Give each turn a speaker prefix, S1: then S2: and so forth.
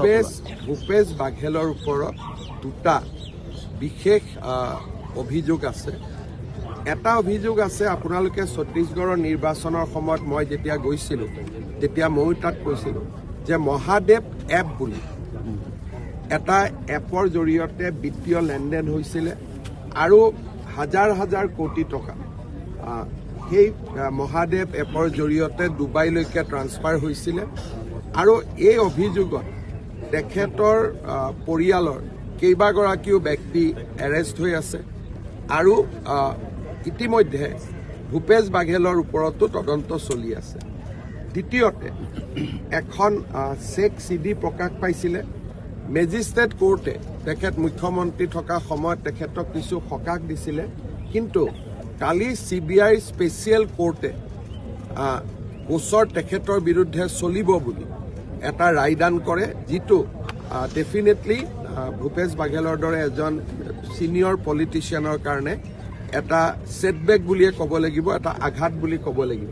S1: ভূপেশ বাঘেলৰ ওপৰত দুটা বিশেষ অভিযোগ আছে। এটা অভিযোগ আছে, আপোনালোকে ছত্তীশগড়ৰ নিৰ্বাচনৰ সময়ত মই যেতিয়া গৈছিলোঁ তেতিয়া ময়ো তাত কৈছিলোঁ যে মহাদেৱ এপ বুলি এটা এপৰ জৰিয়তে বিত্তীয় লেনদেন হৈছিলে আৰু হাজাৰ হাজাৰ কোটি টকা সেই মহাদেৱ এপৰ জৰিয়তে ডুবাইলৈকে ট্ৰান্সফাৰ হৈছিলে। আৰু এই অভিযোগত তেখেতৰ পৰিয়ালৰ কেইবাগৰাকীও ব্যক্তি এৰেষ্ট হৈ আছে আৰু ইতিমধ্যে ভূপেশ বাঘেলৰ ওপৰতো তদন্ত চলি আছে। দ্বিতীয়তে এখন চেক CD প্ৰকাশ পাইছিলে। মেজিষ্ট্ৰেট কোৰ্টে তেখেত মুখ্যমন্ত্ৰী থকা সময়ত তেখেতক কিছু সকাহ দিছিলে, কিন্তু কালি CBI স্পেচিয়েল কোৰ্টে গোচৰ তেখেতৰ বিৰুদ্ধে চলিব বুলি এটা ৰায়দান কৰে, যিটো ডেফিনেটলি ভূপেশ বাঘেলৰ দৰে এজন ছিনিয়ৰ পলিটিচিয়ানৰ কাৰণে এটা ছেটবেক বুলিয়ে ক'ব লাগিব, এটা আঘাত বুলি ক'ব লাগিব।